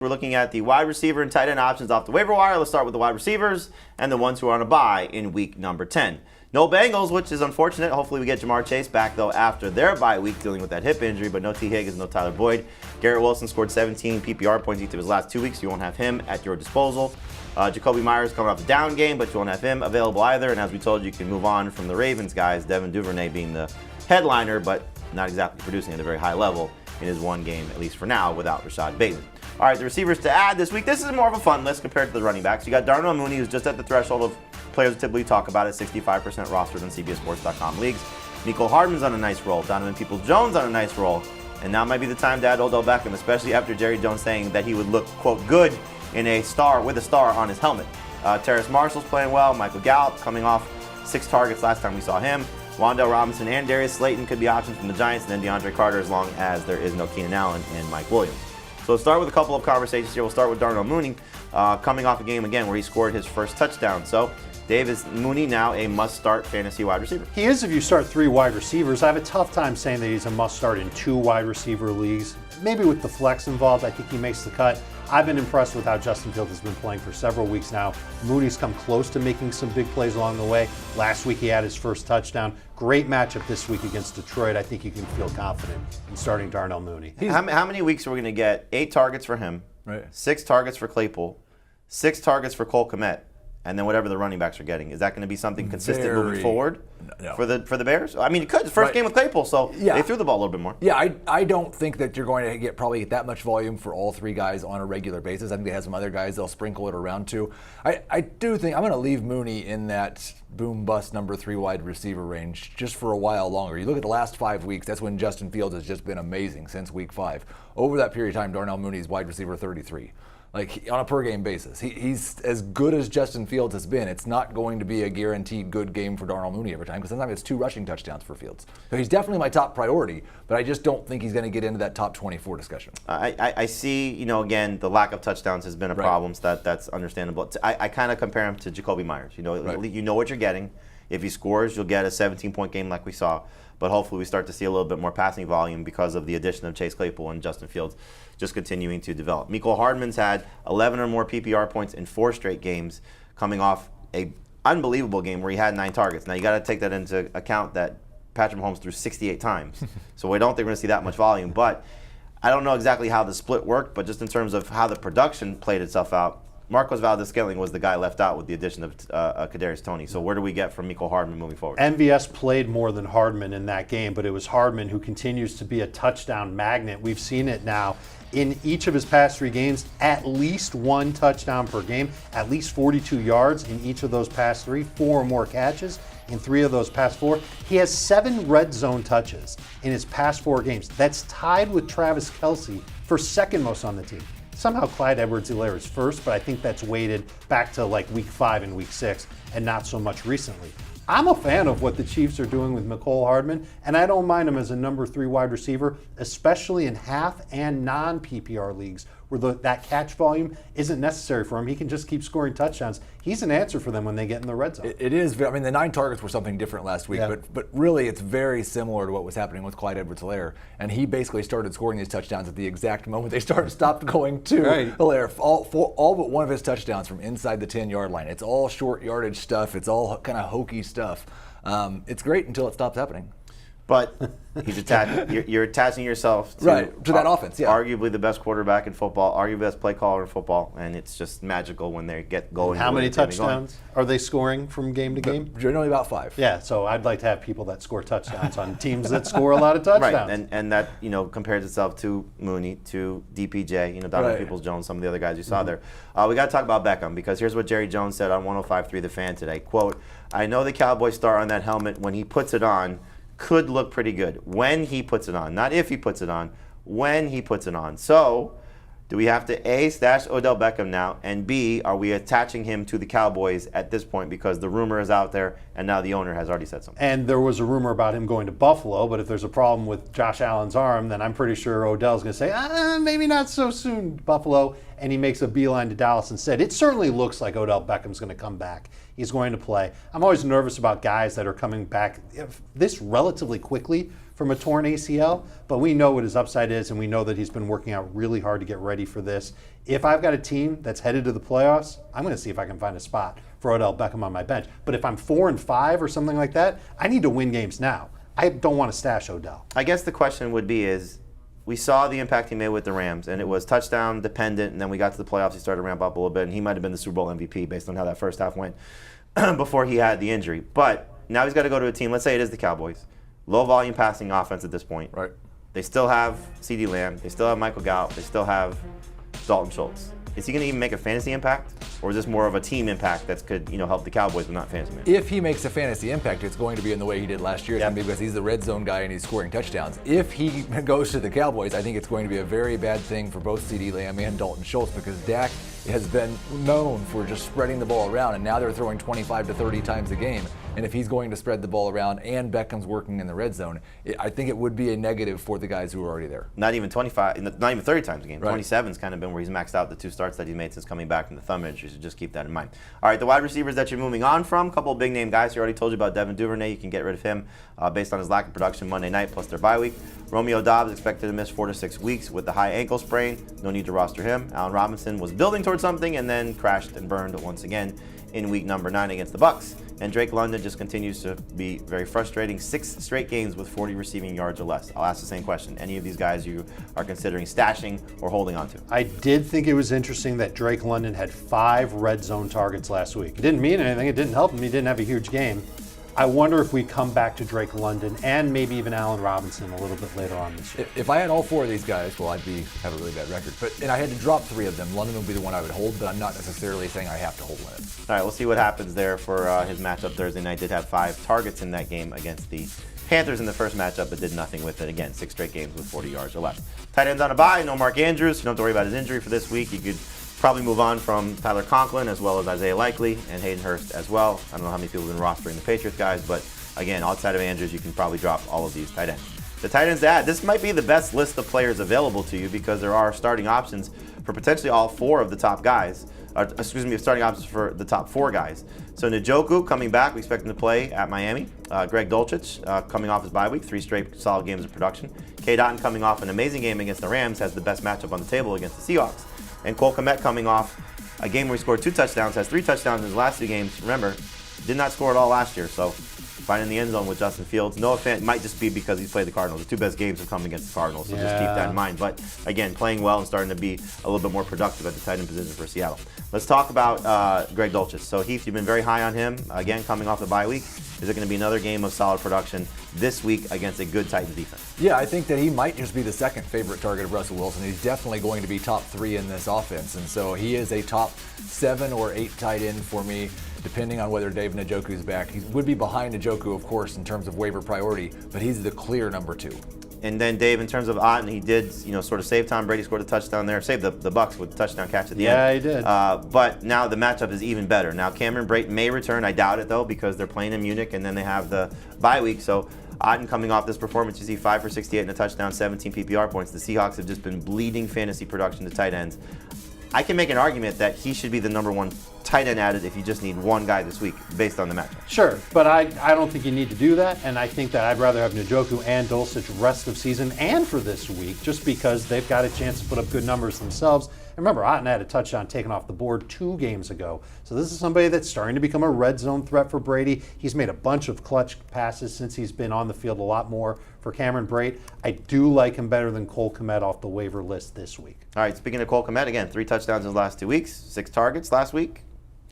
We're looking at the wide receiver and tight end options off the waiver wire. Let's start with the wide receivers and the ones who are on a bye in week number 10. No Bengals, which is unfortunate. Hopefully we get Jamar Chase back, though, after their bye week dealing with that hip injury, but no T. Higgins, no Tyler Boyd. Garrett Wilson scored 17 PPR points each of his last 2 weeks. You won't have him at your disposal. Jacoby Myers coming off a down game, but you won't have him available either. And as we told you, you can move on from the Ravens guys, Devin Duvernay being the headliner, but not exactly producing at a very high level in his one game, at least for now, without Rashad Bateman. All right, the receivers to add this week. This is more of a fun list compared to the running backs. You got Darnell Mooney, who's just at the threshold of players we typically talk about at 65% rostered on CBSSports.com leagues. Mecole Hardman's on a nice roll. Donovan Peoples-Jones on a nice roll. And now might be the time to add Odell Beckham, especially after Jerry Jones saying that he would look, quote, good in a star with a star on his helmet. Terrace Marshall's playing well. Michael Gallup coming off 6 targets last time we saw him. Wan'Dale Robinson and Darius Slayton could be options from the Giants, and then DeAndre Carter as long as there is no Keenan Allen and Mike Williams. So let's start with a couple of conversations here. We'll start with Darnell Mooney, coming off a game again where he scored his first touchdown. So, Dave, is Mooney now a must-start fantasy wide receiver? He is if you start 3 wide receivers. I have a tough time saying that he's a must-start in 2 wide receiver leagues. Maybe with the flex involved, I think he makes the cut. I've been impressed with how Justin Fields has been playing for several weeks now. Mooney's come close to making some big plays along the way. Last week he had his first touchdown. Great matchup this week against Detroit. I think you can feel confident in starting Darnell Mooney. How many weeks are we going to get? 8 targets for him, right. 6 targets for Claypool, 6 targets for Cole Kmet, and then whatever the running backs are getting. Is that going to be something consistent moving forward for the Bears? I mean, it could. First game with Claypool, so they threw the ball a little bit more. Yeah, I don't think that you're going to probably get that much volume for all 3 guys on a regular basis. I think they have some other guys they'll sprinkle it around to. I do think I'm going to leave Mooney in that boom-bust number 3 wide receiver range just for a while longer. You look at the last 5 weeks, that's when Justin Fields has just been amazing since week 5. Over that period of time, Darnell Mooney's wide receiver 33. Like, on a per-game basis. He's as good as Justin Fields has been. It's not going to be a guaranteed good game for Darnell Mooney every time, because sometimes it's 2 rushing touchdowns for Fields. So he's definitely my top priority, but I just don't think he's going to get into that top 24 discussion. I see, again, the lack of touchdowns has been a problem, so that's understandable. I kind of compare him to Jacoby Myers. You know what you're getting. If he scores, you'll get a 17-point game like we saw. But hopefully we start to see a little bit more passing volume because of the addition of Chase Claypool and Justin Fields just continuing to develop. Mecole Hardman's had 11 or more PPR points in 4 straight games, coming off a unbelievable game where he had 9 targets. Now you got to take that into account that Patrick Mahomes threw 68 times. So I don't think we're going to see that much volume. But I don't know exactly how the split worked, but just in terms of how the production played itself out, Marcos Valdes-Scantling was the guy left out with the addition of Kadarius Toney. So where do we get from Mecole Hardman moving forward? MVS played more than Hardman in that game, but it was Hardman who continues to be a touchdown magnet. We've seen it now in each of his past 3 games, at least 1 touchdown per game, at least 42 yards in each of those past 3, 4 or more catches in 3 of those past 4. He has 7 red zone touches in his past 4 games. That's tied with Travis Kelce for second most on the team. Somehow Clyde Edwards-Helaire is first, but I think that's weighted back to like week 5 and week 6 and not so much recently. I'm a fan of what the Chiefs are doing with Mecole Hardman, and I don't mind him as a number 3 wide receiver, especially in half and non-PPR leagues where that catch volume isn't necessary for him. He can just keep scoring touchdowns. He's an answer for them when they get in the red zone. It is. I mean, the 9 targets were something different last week, but really it's very similar to what was happening with Clyde Edwards-Helaire, and he basically started scoring these touchdowns at the exact moment they stopped going to Helaire. All but one of his touchdowns from inside the 10-yard line. It's all short yardage stuff. It's all kind of hokey stuff. It's great until it stops happening. But you're attaching yourself to that offense, arguably the best quarterback in football, arguably the best play caller in football, and it's just magical when they get going. How many touchdowns are they scoring from game to game? Generally about 5. Yeah, so I'd like to have people that score touchdowns on teams that score a lot of touchdowns. Right, and that compares itself to Mooney, to DPJ, Donovan Peoples-Jones, some of the other guys you saw there. We got to talk about Beckham, because here's what Jerry Jones said on 105.3 The Fan today. Quote, "I know the Cowboy star on that helmet, when he puts it on, could look pretty good when he puts it on. Not if he puts it on, when he puts it on." So, do we have to A, stash Odell Beckham now, and B, are we attaching him to the Cowboys at this point because the rumor is out there and now the owner has already said something? And there was a rumor about him going to Buffalo, but if there's a problem with Josh Allen's arm, then I'm pretty sure Odell's going to say, maybe not so soon, Buffalo, and he makes a beeline to Dallas instead. It certainly looks like Odell Beckham's going to come back. He's going to play. I'm always nervous about guys that are coming back this relatively quickly from a torn ACL, but we know what his upside is, and we know that he's been working out really hard to get ready for this. If I've got a team that's headed to the playoffs, I'm going to see if I can find a spot for Odell Beckham on my bench. But if I'm 4-5 or something like that, I need to win games now. I don't want to stash Odell. I guess the question would be is, we saw the impact he made with the Rams, and it was touchdown dependent, and then we got to the playoffs, he started to ramp up a little bit, and he might have been the Super Bowl MVP based on how that first half went before he had the injury. But now he's got to go to a team, let's say it is the Cowboys, low volume passing offense at this point. Right. They still have CeeDee Lamb, they still have Michael Gallup, they still have Dalton Schultz. Is he going to even make a fantasy impact, or is this more of a team impact that could, help the Cowboys but not fantasy impact? If he makes a fantasy impact, it's going to be in the way he did last year, because he's the red zone guy and he's scoring touchdowns. If he goes to the Cowboys, I think it's going to be a very bad thing for both CeeDee Lamb and Dalton Schultz, because Dak has been known for just spreading the ball around, and now they're throwing 25 to 30 times a game. And if he's going to spread the ball around and Beckham's working in the red zone, I think it would be a negative for the guys who are already there. Not even 25, not even 30 times a game. Right. 27's kind of been where he's maxed out the 2 starts that he's made since coming back from the thumb injury, so just keep that in mind. All right, the wide receivers that you're moving on from, a couple of big name guys. You already told you about Devin Duvernay. You can get rid of him based on his lack of production Monday night plus their bye week. Romeo Doubs expected to miss 4 to 6 weeks with the high ankle sprain. No need to roster him. Allen Robinson was building towards something and then crashed and burned once again in week number 9 against the Bucs. And Drake London just continues to be very frustrating. 6 straight games with 40 receiving yards or less. I'll ask the same question. Any of these guys you are considering stashing or holding on to? I did think it was interesting that Drake London had 5 red zone targets last week. It didn't mean anything. It didn't help him. He didn't have a huge game. I wonder if we come back to Drake London and maybe even Allen Robinson a little bit later on this year. If I had all 4 of these guys, well, I'd have a really bad record. And I had to drop 3 of them. London would be the one I would hold, but I'm not necessarily saying I have to hold London. All right, we'll see what happens there for his matchup Thursday night. Did have 5 targets in that game against the Panthers in the first matchup, but did nothing with it. Again, 6 straight games with 40 yards or less. Tight ends on a bye. No Mark Andrews. You don't have to worry about his injury for this week. You could probably move on from Tyler Conklin as well as Isaiah Likely and Hayden Hurst as well. I don't know how many people have been rostering the Patriots guys, but again, outside of Andrews, you can probably drop all of these tight ends. The tight ends to add, this might be the best list of players available to you because there are starting options for potentially all 4 of the top guys. Starting options for the top 4 guys. So Njoku coming back, we expect him to play at Miami. Greg Dulcich coming off his bye week, 3 straight solid games of production. K. Dotton coming off an amazing game against the Rams, has the best matchup on the table against the Seahawks. And Cole Kmet coming off a game where he scored 2 touchdowns, has 3 touchdowns in his last 2 games. Remember, did not score at all last year, so finding the end zone with Justin Fields. Noah Fant might just be because he's played the Cardinals. The 2 best games have come against the Cardinals, so just keep that in mind. But again, playing well and starting to be a little bit more productive at the tight end position for Seattle. Let's talk about Greg Dulcich. So Heath, you've been very high on him. Again, coming off the bye week. Is it going to be another game of solid production this week against a good Titans defense? Yeah, I think that he might just be the second favorite target of Russell Wilson. He's definitely going to be top 3 in this offense, and so he is a top 7 or 8 tight end for me, depending on whether Dave Njoku is back. He would be behind Njoku, of course, in terms of waiver priority, but he's the clear number 2. And then Dave, in terms of Otten, he did, sort of save Tom Brady, scored a touchdown there, saved the Bucs with a touchdown catch at the end. Yeah, he did. But now the matchup is even better. Now Cameron Brate may return. I doubt it though, because they're playing in Munich and then they have the bye week. So Otten coming off this performance, you see 5 for 68 and a touchdown, 17 PPR points. The Seahawks have just been bleeding fantasy production to tight ends. I can make an argument that he should be the number 1 tight end added if you just need one guy this week based on the matchup. Sure, but I don't think you need to do that, and I think that I'd rather have Njoku and Dulcich rest of season and for this week, just because they've got a chance to put up good numbers themselves. And remember, Otten had a touchdown taken off the board 2 games ago. So this is somebody that's starting to become a red zone threat for Brady. He's made a bunch of clutch passes since he's been on the field, a lot more for Cameron Brate. I do like him better than Cole Kmet off the waiver list this week. All right, speaking of Cole Kmet, again, 3 touchdowns in the last 2 weeks, 6 targets last week.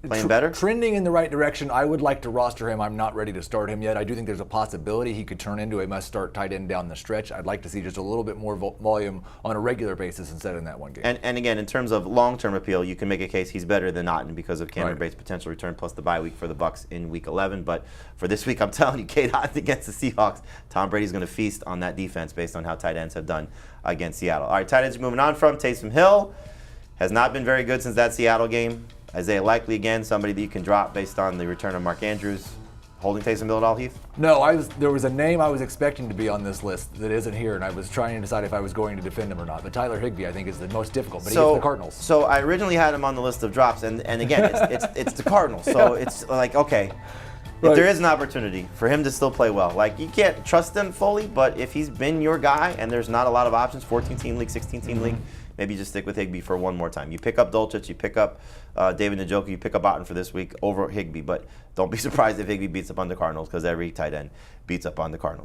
Playing better? Trending in the right direction. I would like to roster him. I'm not ready to start him yet. I do think there's a possibility he could turn into a must-start tight end down the stretch. I'd like to see just a little bit more volume on a regular basis instead of in that one game. And again, in terms of long-term appeal, you can make a case he's better than Otten because of Cameron Brate's potential return plus the bye week for the Bucs in Week 11. But for this week, I'm telling you, Kate Otten against the Seahawks, Tom Brady's going to feast on that defense based on how tight ends have done against Seattle. All right, tight ends moving on from Taysom Hill. Has not been very good since that Seattle game. Isaiah Likely, again, somebody that you can drop based on the return of Mark Andrews. Holding Taysom Hill at all, Heath? No, there was a name I was expecting to be on this list that isn't here, and I was trying to decide if I was going to defend him or not. But Tyler Higbee, I think, is the most difficult, but he gets the Cardinals. So I originally had him on the list of drops, and again, it's the Cardinals. So it's like, okay, if there is an opportunity for him to still play well, like you can't trust him fully, but if he's been your guy and there's not a lot of options, 14-team league, 16-team league, maybe just stick with Higbee for one more time. You pick up Dulcich, you pick up David Njoku, you pick up Otton for this week over Higbee, but don't be surprised if Higbee beats up on the Cardinals because every tight end beats up on the Cardinals.